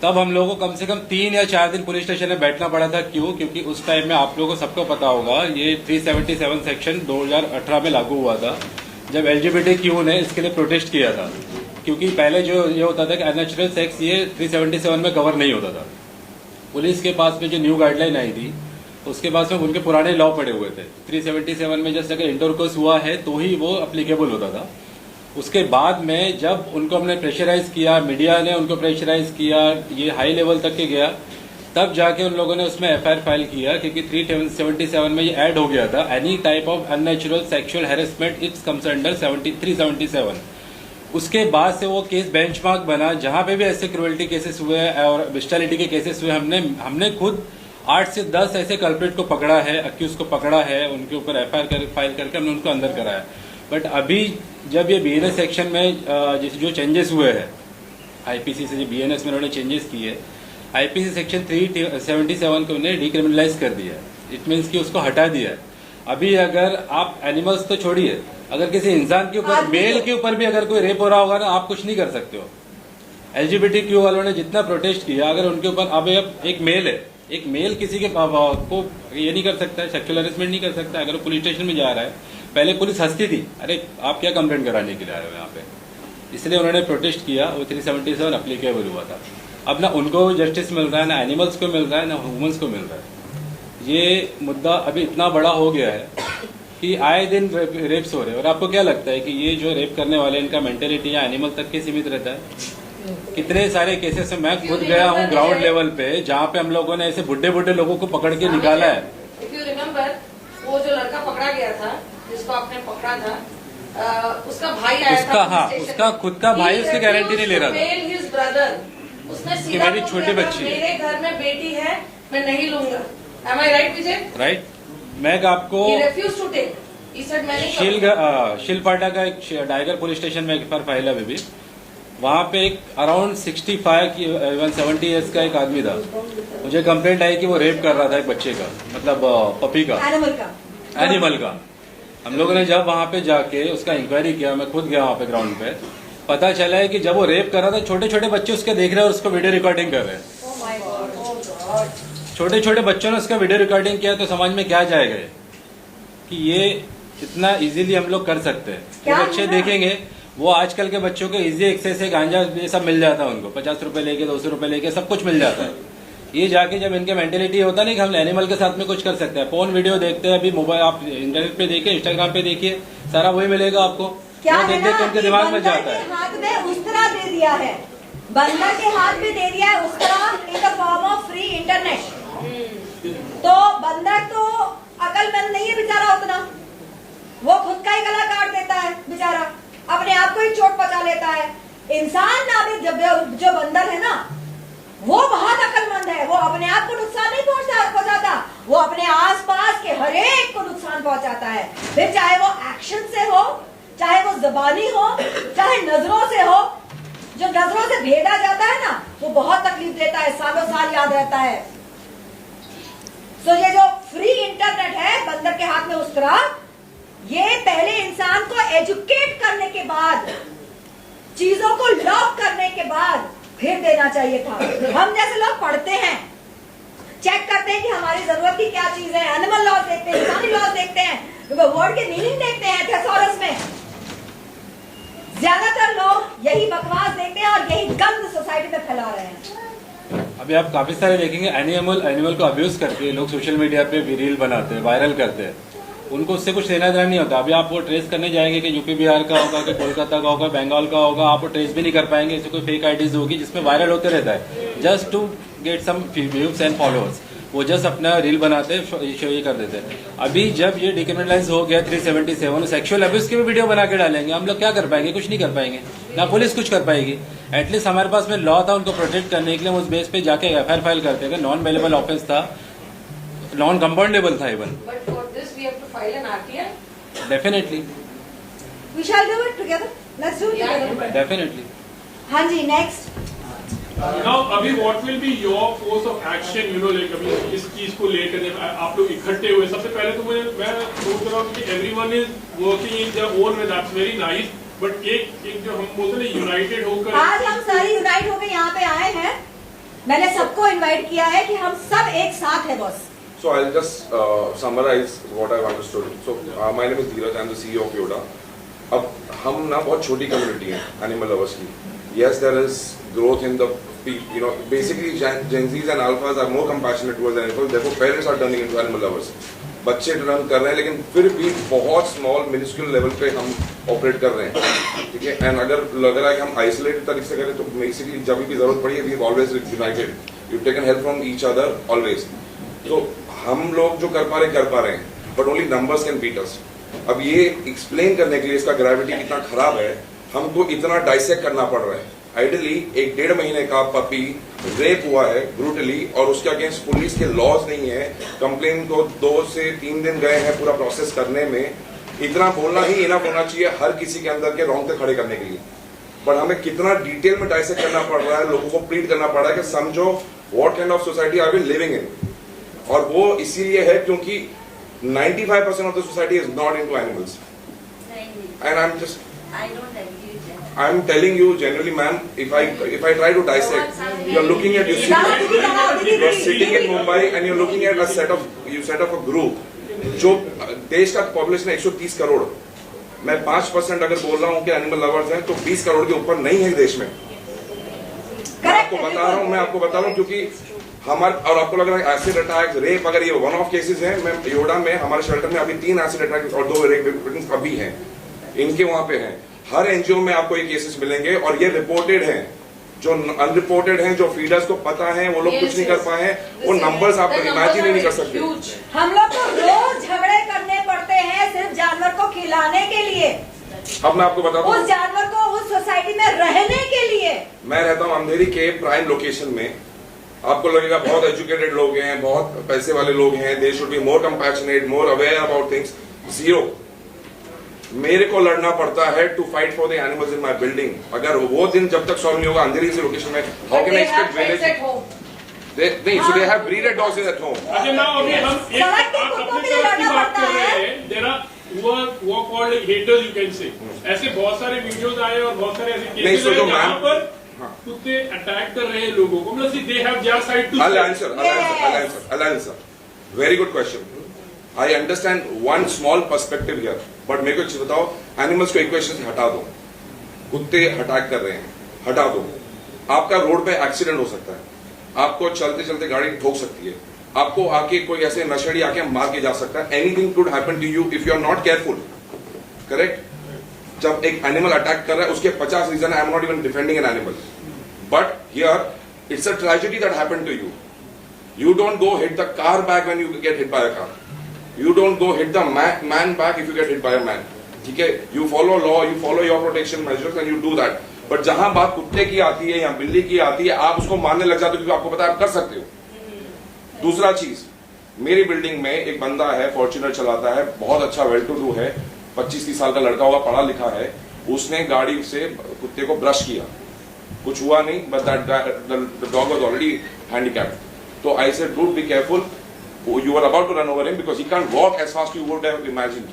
तब हम लोगों को कम से कम 3 या 4 दिन पुलिस स्टेशन में बैठना पड़ा था। क्यों? क्योंकि उस टाइम में आप लोगों को सबको पता होगा, ये 377 सेक्शन 2018 में लागू हुआ था, जब LGBTQ ने इसके लिए प्रोटेस्ट किया था। क्योंकि पहले जो ये होता था कि अननेचुरल सेक्स ये 377 में कवर नहीं होता था। पुलिस के पास में जो न्यू गाइडलाइन आई थी उसके पास में उनके पुराने लॉ पड़े हुए थे। 377 में जस्ट अगर इंटरकोर्स हुआ है तो ही वो अप्लीकेबल होता था। उसके बाद में जब उनको हमने प्रेशराइज किया, मीडिया ने उनको प्रेशराइज किया, ये हाई लेवल तक के गया, तब जाके उन लोगों ने उसमें एफआईआर फाइल किया, क्योंकि 377 में ये ऐड हो गया था, any type of unnatural sexual harassment it's comes under 377। उसके बाद से वो केस बेंचमार्क बना। जहां पे भी ऐसे क्रुएल्टी केसेस हुए और बिस्टैलिटी के केसेस हुए, हमने खुद 8 से 10 ऐसे कल्प्रिट को पकड़ा है, अक्यूज को पकड़ा है, उनके ऊपर एफआईआर फाइल करके हमने उनको अंदर कराया। बट अभी जब ये बीएनएस सेक्शन में जो चेंजेस हुए हैं, आईपीसी से जो बीएनएस में उन्होंने चेंजेस किए, आईपीसी सेक्शन 377 को उन्हें डिक्रिमिनलाइज कर दिया है। इट मीन्स कि उसको हटा दिया है। अभी अगर आप एनिमल्स तो छोड़िए, अगर किसी इंसान के ऊपर, मेल के ऊपर भी अगर कोई रेप हो रहा होगा ना, आप कुछ नहीं कर सकते हो। एलजीबीटीक्यू वालों ने जितना प्रोटेस्ट किया, अगर उनके ऊपर अब एक मेल है, एक मेल किसी के को ये नहीं कर सकता है, सेक्सुअल हैरेसमेंट नहीं कर सकता। अगर पुलिस स्टेशन में जा रहा है, पहले पुलिस हंसती थी, अरे आप क्या कंप्लेंट कराने के लिए आए हो यहाँ पे, इसलिए उन्होंने प्रोटेस्ट किया। वो 377 अप्लीकेबल हुआ था। अब ना उनको जस्टिस मिल रहा है, ना एनिमल्स को मिल रहा है, ना ह्यूमंस को मिल रहा है। ये मुद्दा अभी इतना बड़ा हो गया है कि आए दिन रेप्स हो रहे हैं। और आपको क्या लगता है कि ये जो रेप करने वाले, इनका मेंटेलिटी या एनिमल तक के सीमित रहता है? कितने सारे केसेस में मैं खुद गया हूँ ग्राउंड लेवल पे, जहाँ पे हम लोगों ने ऐसे बुढ़े लोगों को पकड़ के निकाला है। इफ यू रिमेम्बर, वो जो लड़का पकड़ा गया था, जिसको आपने पकड़ा था, उसका भाई आया उसका, था, हाँ, उसका खुद का भाई उसकी गारंटी नहीं ले रहा था। हिज ब्रदर, उसने सीधा मेरी छोटी बच्ची, मेरे घर में बेटी है, मैं नहीं लूंगा। Am I right, Vijay? Right. मैं आपको शिलपाटा का एक टाइगर पुलिस स्टेशन में एक फाइल है बेबी, वहाँ पे एक अराउंड 65 की 70 ईयर्स का एक आदमी था। मुझे कंप्लेंट आई कि वो रेप कर रहा था एक बच्चे का, मतलब पपी का, एनिमल का। हम लोगों ने जब वहाँ पे जाके उसका इंक्वायरी किया, मैं खुद गया वहाँ पे ग्राउंड पे, पता चला है कि जब वो रेप कर रहा था, छोटे छोटे बच्चे उसके देख रहे हैं और उसको वीडियो रिकॉर्डिंग कर रहे हैं। छोटे छोटे बच्चों ने उसका वीडियो रिकॉर्डिंग किया, तो समझ में क्या जाएगा कि ये इतना इजीली हम लोग कर सकते हैं। वो बच्चे देखेंगे, वो आजकल के बच्चों को इजी एक्सेस है, गांजा ये सब मिल जाता है उनको, 50 रुपए लेके, 200 रुपए लेके सब कुछ मिल जाता है। ये जाके जब इनके मेंटेलिटी होता नहीं कि हम एनिमल के साथ में कुछ कर सकते हैं। फोन वीडियो देखते हैं, अभी मोबाइल आप इंटरनेट पे देखिए, इंस्टाग्राम पे देखिए, सारा वही मिलेगा आपको। क्या देख देख के उनके दिमाग में जाता है। हाथ में उस तरह दे दिया है, बंदर के हाथ में दे दिया है उस तरह, in the form of free internet. तो बंदर तो अकलमंद नहीं है बेचारा उतना, वो खुद का ही गला काट देता है बेचारा, अपने आप को ही चोट पहुंचा लेता है। इंसान ना भी जो बंदर है ना, वो बहुत अकलमंद है, वो अपने आप को नुकसान नहीं पहुंचाता, वो अपने आसपास के हर एक को नुकसान पहुंचाता है। फिर चाहे वो एक्शन से हो, चाहे वो जबानी हो, चाहे नजरों से हो। जो नजरों से भेदा जाता है ना, वो बहुत तकलीफ देता है, सालों साल याद रहता है। तो ये जो फ्री इंटरनेट है बंदर के हाथ में उस तरह, ये पहले इंसान को एजुकेट करने के बाद, चीजों को लॉक करने के बाद फिर देना चाहिए था। हम जैसे लोग पढ़ते हैं, चेक करते हैं कि हमारी जरूरत की क्या चीज है, एनिमल लॉज देखते हैं, इंसानी लॉज देखते हैं, वर्ड के मीनिंग देखते हैं थेसॉरस में। ज्यादातर लोग यही बकवास देखते हैं और यही गंद सोसाइटी में फैला रहे हैं। अभी आप काफी सारे देखेंगे एनिमल को अब्यूज करके लोग सोशल मीडिया पे भी रील बनाते हैं, वायरल करते हैं। उनको उससे कुछ लेना देना नहीं होता। अभी आप वो ट्रेस करने जाएंगे कि यूपी बिहार का होगा, कि कोलकाता का होगा, बंगाल का होगा, आप वो ट्रेस भी नहीं कर पाएंगे। ऐसे कोई फेक आईडीज होगी जिसमें वायरल होते रहता है, just to get some views and followers. वो जस्ट अपना रील बनाते हैं, ये कर देते हैं। अभी जब ये डिक्रिमिनलाइज हो गया 377, सेक्सुअल अब्यूज की भी वीडियो बना के डालेंगे, हम लोग क्या कर पाएंगे? कुछ नहीं कर पाएंगे, ना पुलिस कुछ कर पाएगी। एटलीस्ट हमारे पास में लॉ था उनको प्रोटेक्ट करने के लिए, उस बेस पे जाके एफआईआर फाइल करते थे। नॉन बेलेबल ऑफेंस था, नॉन कंपाउंडेबल था even. Definitely we shall do it together, let's do it together. Definitely. हाँ जी, नेक्स्ट। Now, अभी what will be your course of action? You know, like अभी इस चीज को लेकर आप लोग इकट्ठे हुए। सबसे पहले तो मैं सोच रहा हूँ कि everyone is working in their own way. That's very nice. But एक जो हम बोलते हैं यूनाइटेड होकर, आज हम सारे यूनाइट होकर यहाँ पे आए हैं। मैंने सबको इनवाइट किया है कि हम सब एक साथ हैं boss. So I'll just summarize what I've understood. So my name is Dheeraj. I'm the CEO of Yoda. अब हम ना बहुत छोटी कम्युनिटी है एनिमल लवर्स की। Yes there is growth in the basically Gen Zs and alphas are more compassionate towards animals, therefore parents are turning into animal lovers. बच्चे रन कर रहे हैं लेकिन फिर भी बहुत स्मॉल मिनिस्क्यूल लेवल पे हम ऑपरेट कर रहे हैं, ठीक है। एंड अगर लग रहा है कि हम आइसोलेटेड तरीके से करें तो बेसिकली जब भी जरूरत पड़ी है we always united, you taken help from each other always. तो हम लोग जो कर पा रहे हैं but only numbers can beat us. अब ये एक्सप्लेन करने के लिए इसका ग्रेविटी कितना खराब है हमको इतना डाइसेक्ट करना पड़ रहा है। आइडियली एक 1.5 महीने का पपी रेप हुआ है ब्रूटली और उसके अगेंस्ट पुलिस के लॉज नहीं है, कंप्लेन को 2 से 3 दिन गए हैं पूरा प्रोसेस करने में। इतना बोलना ही इनफ होना चाहिए हर किसी के अंदर के रोंगटे खड़े करने के लिए, पर हमें कितना डिटेल में डाइसेक्ट करना पड़ रहा है, लोगों को प्लीड करना पड़ रहा है कि समझो what kind of society are we living in. और वो इसीलिए है क्योंकि 95% of the society is not into animals and I'm telling you generally, ma'am, if I try to dissect, you are looking at you are sitting in Mumbai and you're looking at a set of a group जो देश का पॉपुलेशन है 130 करोड़। मैं 5% अगर बोल रहा हूँ कि एनिमल लवर्स हैं तो 20 करोड़ के ऊपर नहीं है देश में। मैं आपको बता रहा हूँ क्योंकि हमारे और आपको लग रहा है एसिड अटैक रेप अगर ये वन ऑफ केसेस हैं। मैं योडा में हमारे शेल्टर में अभी 3 एसिड अटैक और 2 रेप विक्टिम्स अभी हैं, इनके वहां पे हैं। हर एनजीओ में आपको ये केसेस मिलेंगे और ये रिपोर्टेड हैं। जो अनरिपोर्टेड हैं, जो फीडर्स को पता है वो लोग कुछ नहीं कर पाए हैं, वो नंबर्स आप इमेजिन ही नहीं कर सकते। हम लोग को रोज झगड़े करने पड़ते हैं सिर्फ जानवर को खिलाने के लिए। अब मैं आपको बताता हूँ उस जानवर को उस सोसाइटी में रहने के लिए। मैं रहता हूँ अंधेरी के प्राइम लोकेशन में। आपको लगेगा बहुत एजुकेटेड लोग हैं, बहुत पैसे वाले लोग हैं, they should be more compassionate, more aware about things. Zero. मेरे को लड़ना पड़ता है to fight for the animals in my building. अगर वो दिन जब तक सॉल्व नहीं होगा अंधेरी से लोकेशन में, how can I expect village नहीं so they have breeded dogs at home. अच्छा नाउ अभी हम एक अपनी तरफ की बात कर रहे हैं। देयर आर वो called haters you can say. ऐसे बहुत सारे वीडियोस आए और बहुत सारे ऐसे केसेस हैं जहां पर कुत्ते अटैक कर रहे हैं लोगों को, मतलब they have their side to I'll answer. Very good question. I understand one small perspective here, but मेरे को एक चीज बताओ, एनिमल्स को इक्वेशन से हटा दो। कुत्ते अटैक कर रहे हैं, हटा दो। आपका रोड पे एक्सीडेंट हो सकता है, आपको चलते चलते गाड़ी ठोक सकती है, आपको आके कोई ऐसे नशेड़ी आके मार के जा सकता है। Anything could happen to you if you are not careful, correct. जब एक एनिमल अटैक कर रहा है उसके 50 रीजन है। I am not even defending an animal, but here it's a tragedy that happened to you. You don't go hit the car back when you get hit by a car. You don't go hit the man back if you get hit by a man. ठीक है, you follow law, you follow your protection measures and you do that. But जहां बात कुत्ते की आती है या बिल्ली की आती है, आप उसको मारने लग जाते हो क्योंकि आपको पता है आप कर सकते हो। दूसरा चीज, मेरी बिल्डिंग में एक बंदा है, फॉर्च्यूनर चलाता है, बहुत अच्छा वेल टू डू है, 25-30 साल का लड़का होगा, पढ़ा लिखा है। उसने गाड़ी से कुत्ते को ब्रश किया, कुछ हुआ नहीं, but the dog was already handicapped. तो I said, dude, be careful. You were about to run over him because he can't walk as fast as you would have imagined.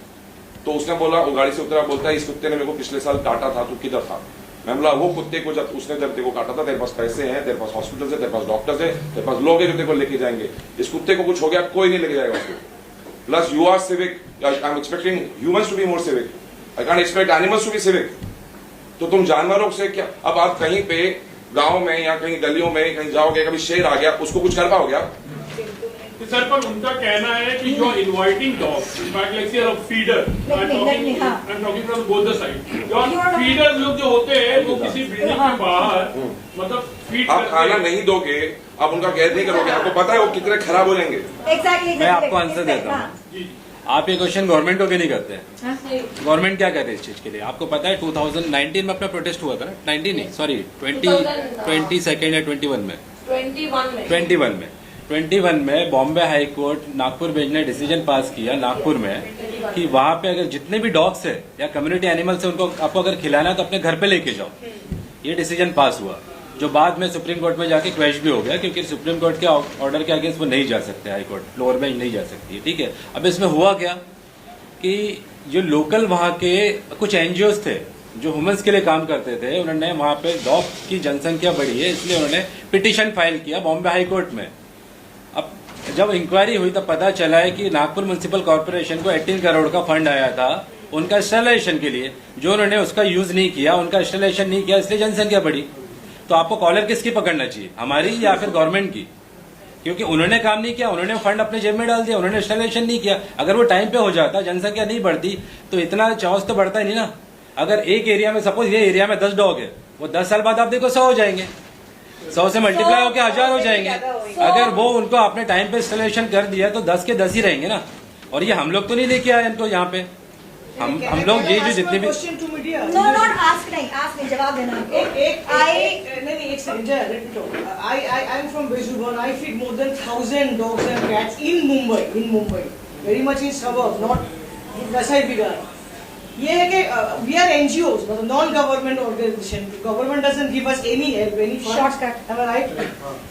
तो उसने बोला, वो गाड़ी से उतरा, बोलता है इस कुत्ते ने मेरे को पिछले साल काटा था, तू किधर था? मैं बोला वो कुत्ते को जब तेरे को काटा था, तेरे पास पैसे हैं, तेरे पास हॉस्पिटल है, तेरे पास डॉक्टर्स है, तेरे पास लोग हैं जो तेरे को लेके जाएंगे। इस कुत्ते को कुछ हो गया, कोई नहीं लेके जाएगा उसको। Plus you are civic, I am expecting humans to be more civic, I can't expect animals to be civic. तो तुम जानवरों से क्या, अब आप कहीं पे गांव में या कहीं गलियों में कहीं जाओगे, कभी शेर आ गया, उसको कुछ कर पाओगे आप? सर, पर उनका कहना है कि you are inviting dogs, in fact like say feeder, I am talking from both the side. Your feeders लोग जो होते हैं वो किसी बिल्डिंग के बाहर मतलब फीड आप खाना नहीं दोगे, आप उनका कैद नहीं करोगे, आपको पता है वो कितने खराब हो जाएंगे। मैं आपको आंसर देता हूँ। आप ये क्वेश्चन गवर्नमेंट को भी नहीं करते हैं। गवर्नमेंट क्या करे इस चीज के लिए? आपको पता है 2019 में अपना प्रोटेस्ट हुआ था ना, 19 नहीं सॉरी 22nd या 21 में Bombay high court Nagpur bench ने डिसीजन पास किया नागपुर में कि वहां पे अगर जितने भी डॉग्स है या कम्युनिटी एनिमल्स है उनको आपको अगर खिलाना है तो अपने घर पे लेके जाओ। ये डिसीजन पास हुआ जो बाद में सुप्रीम कोर्ट में जाके क्वैश भी हो गया, क्योंकि सुप्रीम कोर्ट के ऑर्डर के अगेंस्ट वो नहीं जा सकते, हाई कोर्ट लोअर बेंच नहीं जा सकती है। ठीक है, अब इसमें हुआ क्या कि जो लोकल वहाँ के कुछ एनजीओज थे जो ह्यूमंस के लिए काम करते थे, उन्होंने वहाँ पे डॉग की जनसंख्या बढ़ी है इसलिए उन्होंने पिटीशन फाइल किया बॉम्बे हाई कोर्ट में। अब जब इंक्वायरी हुई तब पता चला है कि नागपुर म्युनिसिपल कॉर्पोरेशन को 18 करोड़ का फंड आया था उनका स्टरलाइजेशन के लिए, जो उन्होंने उसका यूज नहीं किया, उनका स्टरलाइजेशन नहीं किया, इसलिए जनसंख्या बढ़ी। तो आपको कॉलर किसकी पकड़ना चाहिए, हमारी या फिर गवर्नमेंट की? क्योंकि उन्होंने काम नहीं किया, उन्होंने फंड अपने जेब में डाल दिया, उन्होंने स्टरलाइजेशन नहीं किया। अगर वो टाइम पे हो जाता, जनसंख्या नहीं बढ़ती, तो इतना चौस तो बढ़ता ही नहीं ना। अगर एक एरिया में, सपोज ये एरिया में 10 डॉग है, वो 10 साल बाद आप देखो 100 हो जाएंगे, 100 से मल्टीप्लाई होकर 1000 हो जाएंगे। अगर वो उनको आपने टाइम पे इंस्टॉलेशन कर दिया तो 10 के 10 ही रहेंगे ना। और ये हम लोग तो नहीं लेके आए इनको यहाँ पे, हम लोग ये जो जितने भी नो नॉट आस्क नहीं, जवाब देना। एक second, I am from Bejuban. I feed more than 1000 dogs and cats in Mumbai, very much in suburb, not Vasai Bigar. ये है कि we are NGOs, मतलब non government organisation, government doesn't give us any help, any shortcut, am I right?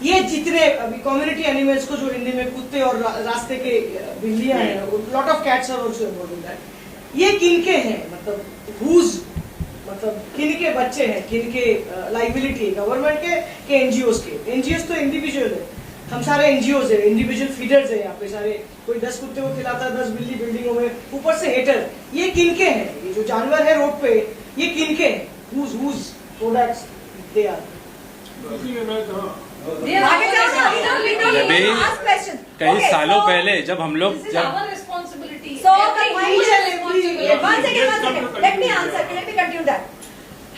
ये जितने अभी कम्युनिटी एनिमल्स को जो हिंदी में कुत्ते और रास्ते के बिल्लियां हैं, lot of cats are also involved in that. ये किनके हैं, मतलब किनके बच्चे हैं, किनके लाइबिलिटी है, गवर्नमेंट के एनजीओस के? एनजीओस तो इंडिविजुअल है, हम सारे एनजीओस है, इंडिविजुअल फीडर्स है यहाँ पे सारे। कोई 10 कुत्ते को खिलाता है, 10 बिल्ली बिल्डिंगों में, ऊपर से हेटर। ये किनके हैं, ये जो जानवर है रोड पे, ये किनके हैं? whose products they are? कई सालों पहले जब हम लोग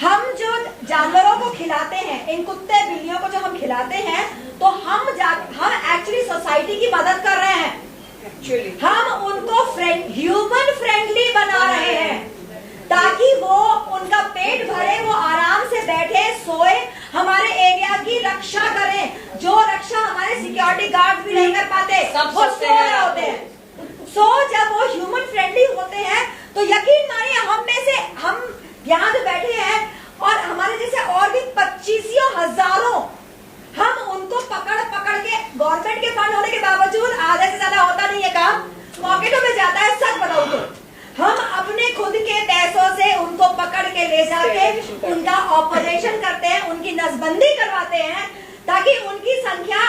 हम जो जानवरों को खिलाते हैं, इन कुत्ते बिल्लियों को जो हम खिलाते हैं, तो हम एक्चुअली सोसाइटी की मदद कर रहे हैं। हम उनको ह्यूमन फ्रेंडली बना रहे हैं, ताकि वो उनका पेट भरे, वो आराम से बैठे सोए, हमारे एरिया की रक्षा करें, जो रक्षा हमारे सिक्योरिटी गार्ड भी नहीं कर पाते, वो सो रहे होते हैं। जब वो ह्यूमन फ्रेंडली होते हैं, तो यकीन मानिए हम में से, हम यहाँ जो बैठे हैं और हमारे जैसे और भी 25 हजारों, हम उनको पकड़ के, गवर्नमेंट के फंड होने के बावजूद आधे से ज्यादा होता नहीं है काम, पॉकेटों में जाता है। सच बताऊं तो हम अपने खुद के पैसों से उनको पकड़ के ले जाके उनका ऑपरेशन करते हैं, उनकी नसबंदी करवाते हैं, ताकि उनकी संख्या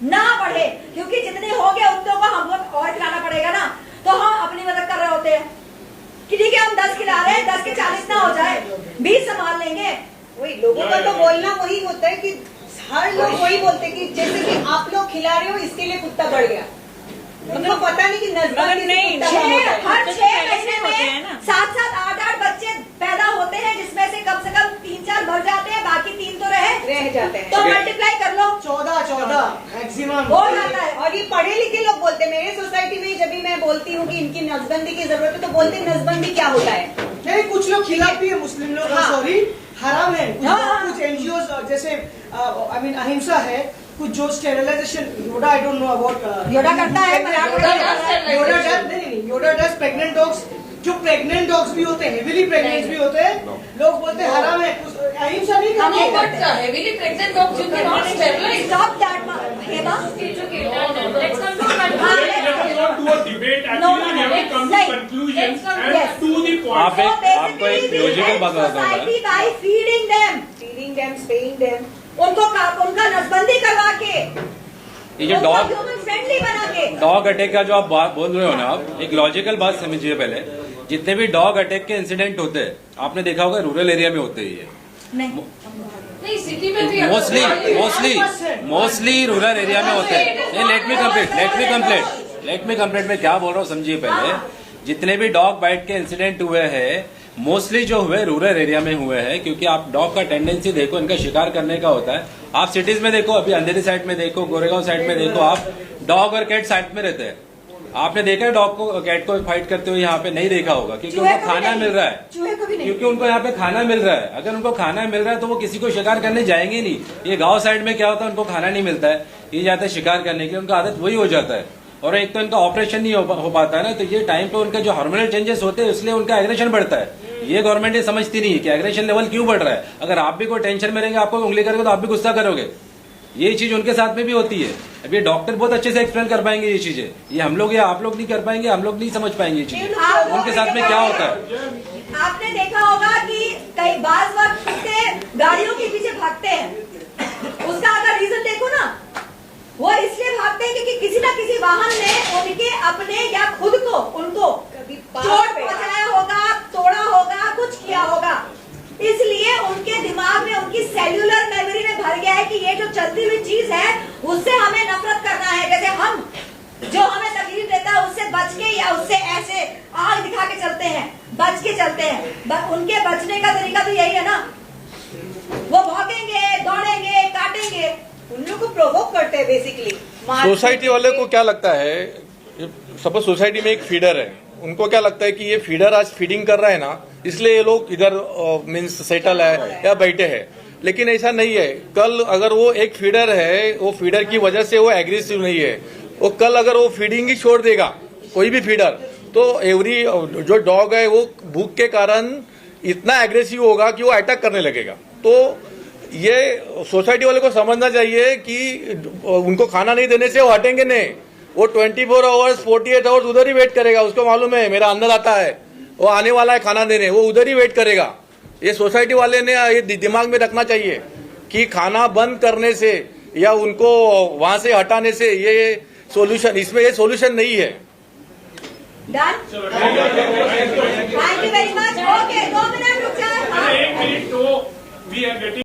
ना बढ़े। क्योंकि जितने हो गए उतनों को हम लोग और खिलाना पड़ेगा ना, तो हम अपनी मदद कर रहे होते हैं कि ठीक है हम 10 खिला रहे हैं, 10 के 40 ना हो जाए, 20 संभाल लेंगे। वही लोगों का तो बोलना वही होता है कि हर लोग वही बोलते हैं कि जैसे कि आप लोग खिला रहे हो, इसके लिए कुत्ता बढ़ गया। उनको पता नहीं कि नजदीक नहीं, हर 6 महीने में 7-7, 8-8 बच्चे पैदा होते हैं, जिसमें से कम 3-4 मर जाते हैं, बाकी 3 तो रह जाते हैं। तो मल्टीप्लाई कर लो, 14 मैक्सिमम हो जाता है। और ये पढ़े लिखे लोग बोलते हैं, मेरे सोसाइटी में जब भी मैं बोलती हूँ कि इनकी नसबंदी की जरूरत है, तो बोलते हैं नसबंदी क्या होता है? नहीं, कुछ लोग खिलाफ भी है, मुस्लिम लोग, सॉरी, हराम है। कुछ एनजीओ जैसे अहिंसा है, कुछ जो sterilisation, Yoda I don't know about, Yoda करता है, योडा डज प्रेग्नेंट डॉग्स, जो प्रेग्नेंट डॉग्स भी होते हैं, हेवीली प्रेग्नेंट भी होते हैं, लोग बोलते हैं हराम है, अहिंसा नहीं करते। Heavily pregnant dogs you can not sterilise, stop that Hema, Let's not do a debate. Actually, we have to come to conclusions and to the point. आपको एक लॉजिकल बात बताता हूँ, by feeding them, spaying them, उनका नसबंदी करवा के, ये जो डॉग फ्रेंडली बना के, डॉग अटैक का जो आप बात बोल रहे हो ना, आप एक लॉजिकल बात समझिए। पहले जितने भी डॉग अटैक के इंसिडेंट होते हैं, आपने देखा होगा रूरल एरिया में होते ही है। नहीं सिटी में भी मोस्टली रूरल एरिया में होते हैं। लेट मी कंप्लीट मैं क्या बोल रहा हूँ समझिए। पहले जितने भी डॉग बाइट के इंसिडेंट हुए हैं, मोस्टली जो हुए रूरल एरिया में हुए हैं, क्योंकि आप डॉग का टेंडेंसी देखो, इनका शिकार करने का होता है। आप सिटीज में देखो, अभी अंधेरी साइड में देखो, गोरेगांव साइड में देखो, आप डॉग और कैट साइड में रहते हैं। आपने देखा है डॉग को कैट को फाइट करते हुए? यहाँ पे नहीं देखा होगा, क्योंकि उनको खाना मिल रहा है, क्योंकि उनको यहाँ पे खाना मिल रहा है। अगर उनको खाना मिल रहा है तो वो किसी को शिकार करने जाएंगे नहीं। ये गांव साइड में क्या होता है, उनको खाना नहीं मिलता है, ये जाते हैं शिकार करने के लिए, उनका आदत वही हो जाता है। और एक तो इनका ऑपरेशन नहीं हो पाता है ना, तो ये टाइम पे उनके जो हार्मोनल चेंजेस होते हैं, इसलिए उनका एग्रेशन बढ़ता है। ये गवर्नमेंट ये समझती नहीं है कि एग्रेशन लेवल क्यों बढ़ रहा है। अगर आप भी कोई टेंशन में रहेंगे, आपको उंगली करोगे तो आप भी गुस्सा करोगे। ये चीज उनके साथ में भी होती है। अब ये डॉक्टर बहुत अच्छे से एक्सप्लेन कर पाएंगे ये चीजें, ये हम लोग या आप लोग नहीं कर पाएंगे, हम लोग नहीं समझ पाएंगे ये चीजें उनके साथ में क्या होता है। आपने देखा होगा कि कई बार वक्त कुत्ते गाड़ियों के पीछे भागते हैं, उसका अगर रीजन देखो ना, वो इसलिए भागते हैं क्योंकि किसी ना किसी वाहन ने उनके अपने या खुद को उनको चोट पहुंचाया होगा, तोड़ा होगा, कुछ किया होगा, इसलिए उनके दिमाग में, उनकी सेल्यूलर मेमोरी में भर गया है कि ये जो चलती हुई चीज है उससे हमें नफरत करना है। जैसे हम जो हमें तकलीफ देता है उससे बच के या उससे ऐसे आग दिखा के चलते हैं, बच के चलते हैं। उनके बचने का तरीका तो यही है ना, वो भागेंगे, दौड़ेंगे, काटेंगे, उन लोग को प्रोवोक करते हैं बेसिकली। सोसाइटी वाले को क्या लगता है, सपोज सोसाइटी में एक फीडर है, उनको क्या लगता है कि ये फीडर आज फीडिंग कर रहा है ना, इसलिए ये लोग इधर मीन्स सेटल है या बैठे हैं। लेकिन ऐसा नहीं है। कल अगर वो एक फीडर है, वो फीडर की वजह से वो एग्रेसिव नहीं है, वो कल अगर वो फीडिंग ही छोड़ देगा, कोई भी फीडर, तो एवरी जो डॉग है वो भूख के कारण इतना एग्रेसिव होगा कि वो अटैक करने लगेगा। तो ये सोसाइटी वाले को समझना चाहिए कि उनको खाना नहीं देने से वो हटेंगे नहीं, वो 24 आवर्स 48 आवर्स उधर ही वेट करेगा। उसको मालूम है मेरा अंदर आता है, वो आने वाला है खाना देने, वो उधर ही वेट करेगा। ये सोसाइटी वाले ने ये दिमाग में रखना चाहिए कि खाना बंद करने से या उनको वहां से हटाने से ये सॉल्यूशन, इसमें ये सॉल्यूशन नहीं है। Done, thank you very much. Okay, 2 minute रुक जाए। एक मिनट, तो वी आर गेटिंग